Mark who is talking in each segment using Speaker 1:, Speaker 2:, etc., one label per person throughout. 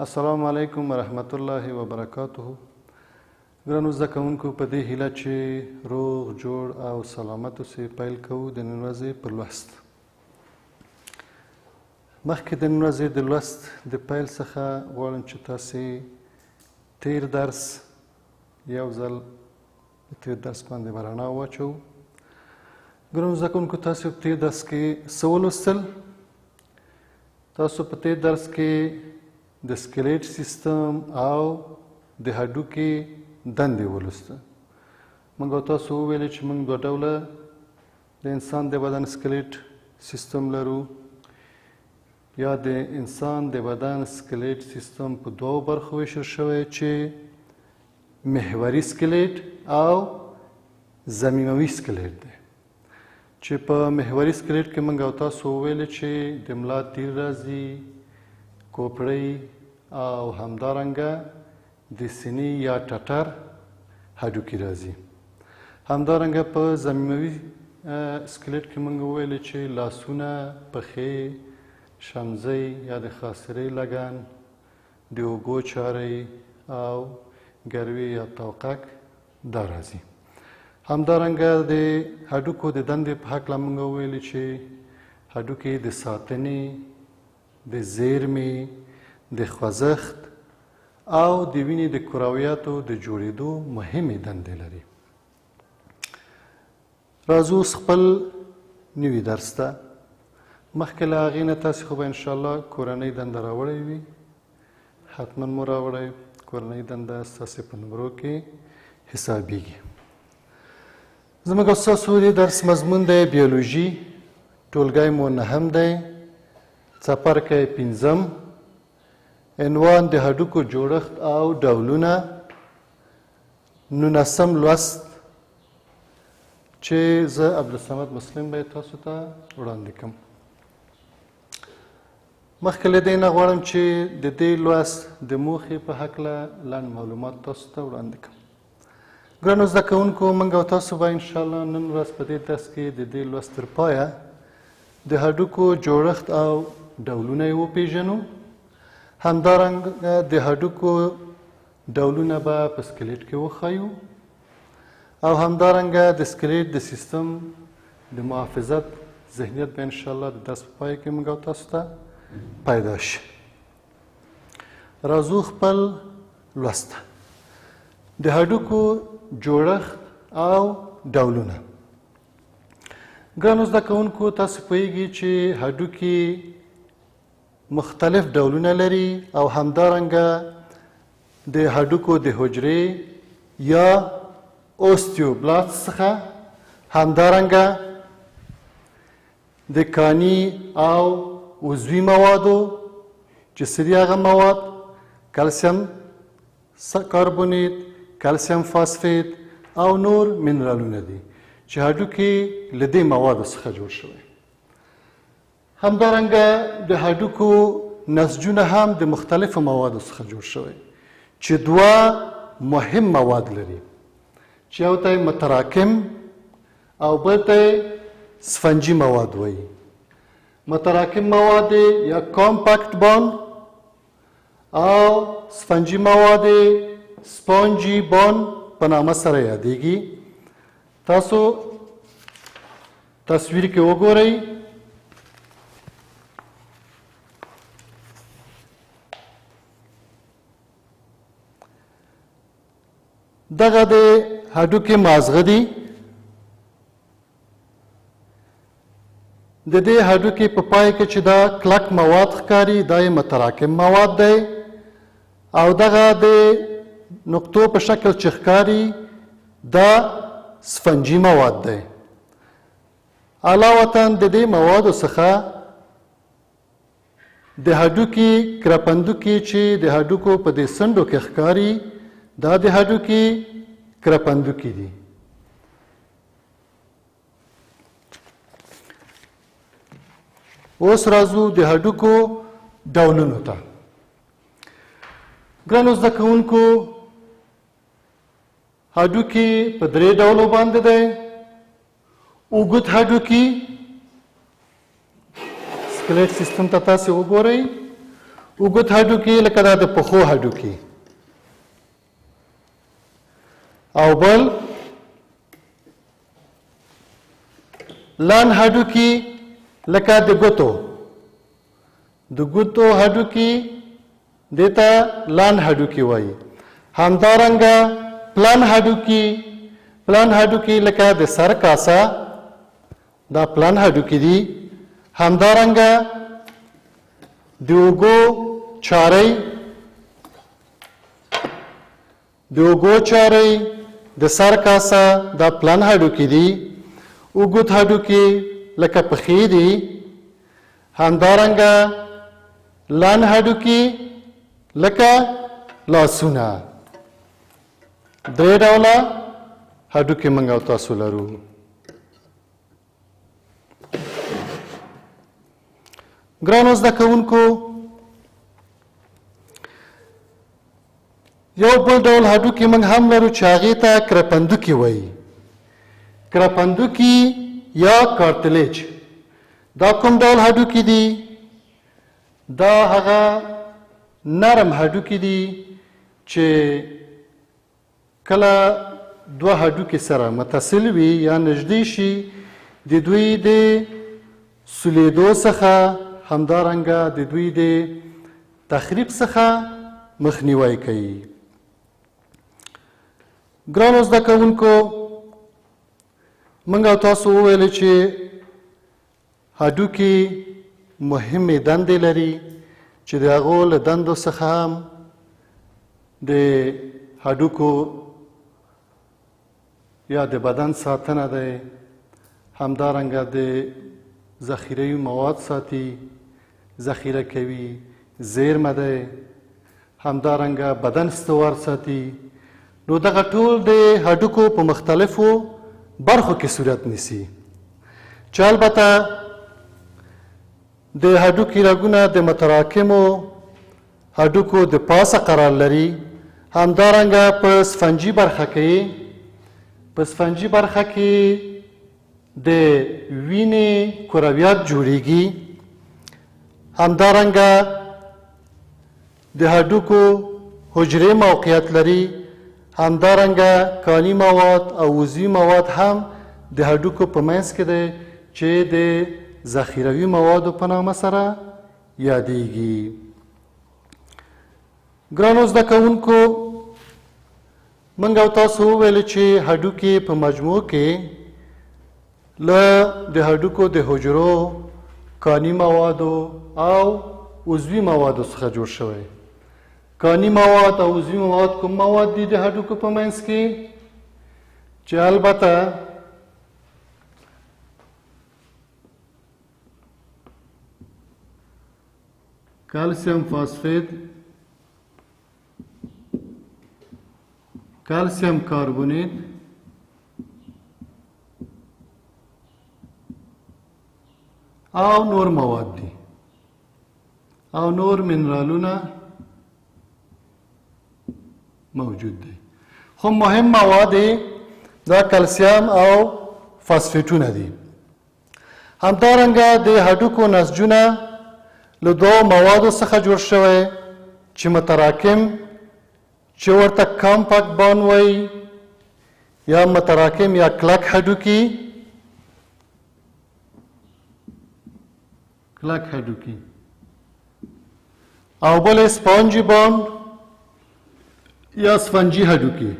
Speaker 1: السلام علیکم ورحمت الله وبرکاته. ګرانو زده کوونکو، په دې هیله چې روغ جوړ او سلامت اوسئ پیل کوو د نن ورځې په لوست. مخکې د نن ورځې د لوست د پیل څخه غواړم چې تاسې تیر درس یو ځل په تیر درس باندې به رڼا واچوو. ګرانو زده کوونکو، تاسو په تیر درس کې څه ولوستل؟ تاسو په تیر درس کې د سکلیټ سیستم او د هډوکي دندې ولوسته. موږ او تاسو وویلې چې موږ دوه ډوله د انسان د بدن سکلیټ سیستم لرو، یا د انسان د بدن سکلیټ سیستم په دوو برخو ویشل شوی چې محوري سکلیټ او ضمیموي سکلیټ دی. چې په محوري سکلیټ کې موږ او تاسو وویلې چې د ملا تیر راځي، کوپړۍ او همدارنګه د سینې یا ټټر هډوکي راځي. همدارنګه په ضمیموي سکلیټ کې موږ وویلې چې لاسونه، پښې، شمزۍ یا د خاصرې لګن، د اوږو چارې او ګروي یا توقک دا راځي. همدارنګه د هډوکو د دندې په هکله موږ وویلې چې هډوکي د ساتنې، د زیرمې، د خوځښت او د وینې د کرویاتو د جوړېدو مهمې دندې لري. راځو اوس خپل نوي درس ته. مخکې له هغې نه تاسې خو به انشاءالله کورنۍ دنده راوړی وي، حتما مو راوړی. کورنۍ دنده ستاسې په نمرو کې حسابیږي. زموږ او ستاسو د درس مضمون دی بیولوژي، ټولګی مو نهم دی، څپرکی پنځم، عنوان د هډوکو جوړښت او ډولونه، 19م لوست چې زه عبدالصمد مسلم به تاسو ته وړاندې کړم. مخکې له دې نه غواړم چې د دې لوست د موخې په هکله لنډ معلومات تاسو ته وړاندې کړم. ګرانو زده کوونکو، موږ او تاسو به انشاءالله نن ورځ په دې درس کې د دې لوست تر پایه د هډوکو جوړښت او ډولونه یې وپېژنو. همدارنګه د هډوکو ډولونه به په سکلیټ کې وښیو، او همدارنګه د سکلیټ د سیستم د محافظت ذهنیت به انشاءالله د درس په پای کې موږ او تاسو ته پیدا شي. راځو خپل لوست ته. د هډوکو جوړښت او ډولونه. ګرانو زده کوونکو، تاسو پوهیږئ چې هډوکي مختلف ډولونه لري، او همدارنګه د هډوکو د حجرې یا اوستیوبلاست څخه همدارنګه د کاني او عضوي موادو چې څه دي هغه مواد کلسیم کاربونیت، کلسیم فاسفیت او نور منرالونه دي چې هډوکي له دې موادو څخه جوړ شوی. همدارنګه د هډوکو نسجونه هم د مختلفو موادو څخه جوړ شوی چې دوه مهم مواد لري، چې یو ته متراکم او بل ته سفنجي مواد وایي. متراکم مواد یا کامپکت بان او سفنجي مواد سپونجي بان په نامه سره یادیږي. تاسو تصویر کې وګورئ. دغه د هډوکي مازغه دي. د دې هډوکي په پای کې چې دا کلک مواد ښکاري دا یې متراکم مواد دی، او دغه د نقطو په شکل چې ښکاري دا سفنجي مواد دی. علاوه د دې موادو څخه د هډوکي کرپندوکي چې د هډوکو په دې څنډو کې ښکاري دا د هډوکي کرپندوکي دي. اوس راځو د هډوکو ډولونو ته. ګرانو زده کوونکو، هډوکي په درې ډولو باندې دی. اوږد هډوکي، سکلیټ سیستم ته تاسې وګورئ. اوږد هډوکي لکه دا د پښو هډوکي، او بل لنډ هډوکي لکه د ګوتو. د ګوتو هډوکي دې ته لنډ هډوکي وایي. همدارنګه پلن هډوکي لکه د سر کاسه، دا پلن هډوکي دي. همدارنګه د اوږو چارۍ د سر کاسه دا پلن هډوکي دي. اوږد هډوکي لکه پښې دي. همدارنګه لنډ هډوکي لکه لاسونه. درې ډوله هډوکي موږ او تاسو لرو. ګرانو زده کوونکو، یو بل ډول هډوکي موږ هم لرو چې هغې ته کرپندوکي وایي. کرپندوکي یا کارتلیج دا کوم ډول هډوکي دي؟ دا هغه نرم هډوکي دي چې کله دوه هډوکي سره متصل وي یا نږدې شي، د دوی د سولیدو څخه همدارنګه د دوی د تخریب څخه مخنیوی کوي. ګرانو زده کوونکو، موږ او تاسو وویل چې هډوکي مهمې دندې لري چې د هغو له دندو څخه هم د هډوکو یا د بدن ساتنه دی. همدارنګه د ذخیروي مواد ساتي، ذخیره کوي، زیرمه دی. همدارنګه بدن استوار ساتي. نو دغه ټول د هډوکو په مختلفو برخو کې صورت نیسي، چې البته د هډوکي رګونه د متراکمو هډوکو د پاسه قرار لري. همدارنګه په سفنجي برخه کې د وینې کرویات جوړیږي. همدارنګه د هډوکو حجرې موقعیت لري. همدارنګه کاني مواد او عضوي مواد هم د هډوکو په منځ کې دی چې د ذخیروي موادو په نامه سره یادیږي. ګرانو زده کوونکو، موږ او تاسو وویل چې هډوکي په مجموع کې له د هډوکو د حجرو، کاني موادو او عضوي موادو څخه جوړ شوی. کاني مواد او عضوي مواد کوم مواد دي د هډوکو په منځ کې؟ چې البته کلسیم فاسفیت، کلسیم کاربونیت او نور مواد دي او نور منرالونه موجود دي. خو مهم مواد دا کلسیم او فاسفیټونه دي. همدارنګه د هډوکو نسجونه له دوه موادو څخه جوړ شوی چې متراکم، چې ورته کامپاکټ بون وایي، یا متراکم یا کلک هډوکي. او بل سپانجي بون یا سفنجي هډوکي.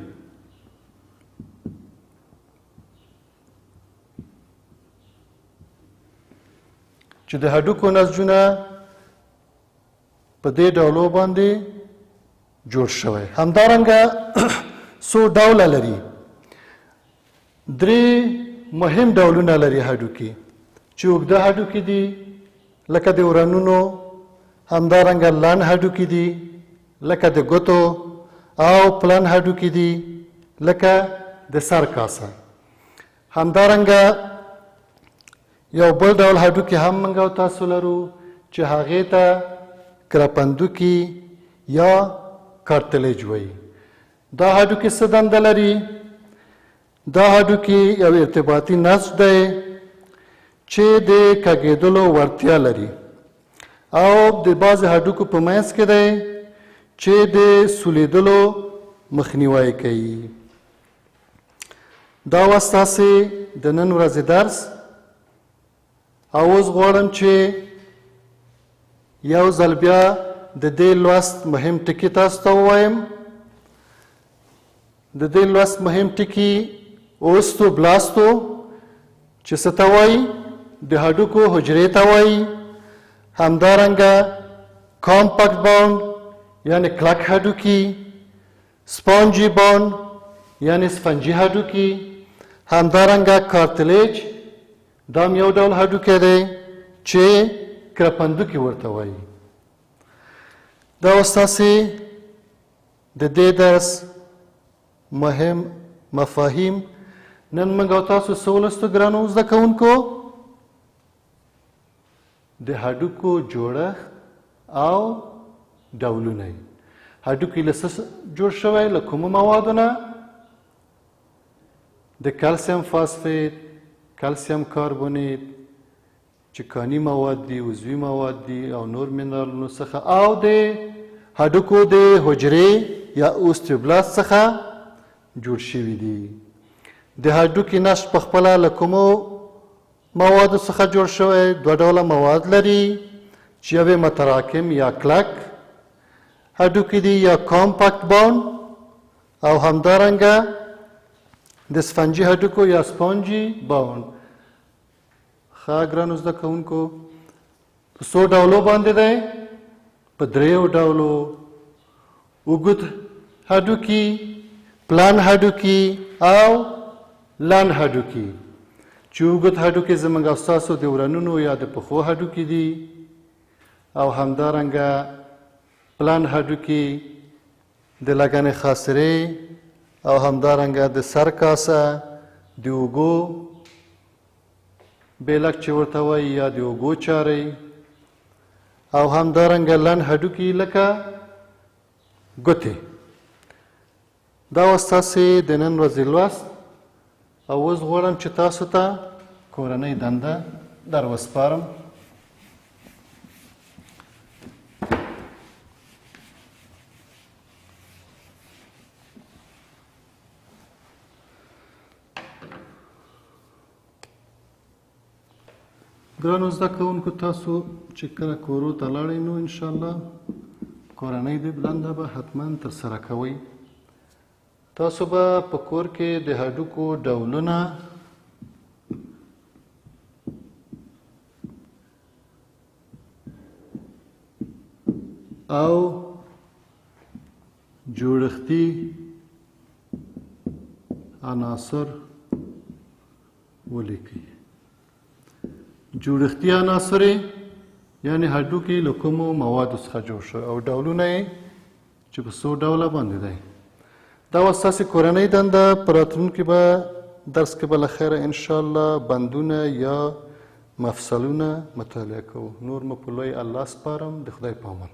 Speaker 1: چې د هډوکو نسجونه په دې ډولو باندې جوړ شوی. همدارنګه څو ډوله لري، درې مهم ډولونه لري هډوکي، چې اوږده هډوکي دي لکه د ورنونو. همدارنګه لنډ هډوکي دي لکه د ګوتو، او پلن هډوکي دي لکه د سر کاسه. همدارنګه یو بل ډول هډوکي هم موږ او تاسو لرو چې هغې ته کرپندوکي یا کارتلیج وایي. دا هډوکي څه دنده لري؟ دا هډوکي یو ارتباطي نسج دی چې د کږېدلو وړتیا لري. او د بعضې هډوکو په منځ کې دی چې د سولیدلو مخنیوی کوي. دا وه ستاسې د نن ورځې درس. او اوس غواړم چې یو ځل بیا د دې لوست مهم ټکي تاسو ته ووایم. د دې لوست مهم ټکي اوستوبلاستو چې څه ته وایي، د هډوکو حجرې ته وایي، همدارنګه کامپکټ باونډ یعنی کلک هډوکي، سپانجي باونډ یعنی سفنجي هډوکي، همدارنګه کارتلیج دا هم یو ډول هډوکی دی چې کرپندوکي ورته وایي. دا اوس تاسې د دې درس مهم مفاهیم. نن موږ او تاسو څه ولوستو ګرانو زده کوونکو؟ د هډوکو جوړښت او ډولونه. هډوکي له څه جوړ شوی؟ له کومو موادو نه؟ د کلسیم فاسفیت، کلسیم کاربونیت چې کاني مواد دي، عضوي مواد دي او نور منرالونو څخه، او د هډوکو د حجرې یا اوستیوبلاست څخه جوړ شوي دي. د هډوکي نسج په خپله له کومو موادو څخه جوړ شوی؟ دوه ډوله مواد لري چې یو یې متراکم یا کلک هډوکي دي یا کامپکټ باونډ، او همدارنګه د سفنجي هډوکو یا سپانجي باونډ. ښه ګرانو زده کوونکو، په څو ډولو باندې دی؟ په دریو ډولو: اوږد هډوکي، پلن هډوکي او لنډ هډوکي. چې اوږد هډوکي زموږ او ستاسو د ورنونو یا د پښو هډوکي دي، او همدارنګه پلن هډوکي د لګنې خاصرې او همدارنګه د سر کاسه، د اوږو بیلک چې ورته وایي یا د اوږو چارې، او همدارنګه لنډ هډوکي لکه ګوتې. دا اوس ستاسې د نن ورځې لوست. او اوس غواړم چې تاسو ته کورنۍ دنده در وسپارم. ګرانو زده کوونکو، تاسو چې کله کورو ته لاړئ نو انشاءالله کورنۍ دنده به حتما ترسره کوئ. تاسو به په کور کې د هډوکو ډولونه او جوړښتي عناصر ولیکئ. جوړښتي عناصر یعنی هډوکي له کومو موادو څخه جوړ شوی، او ډولونه یې چې په څو ډوله باندې دی. دا اوس ستاسې کورنۍ دنده. په راتلونکي به درس کې به له خیره انشاءالله بندونه یا مفصلونه مطالعه کوو. نور مو په لوی الله سپارم. د خدای په امان.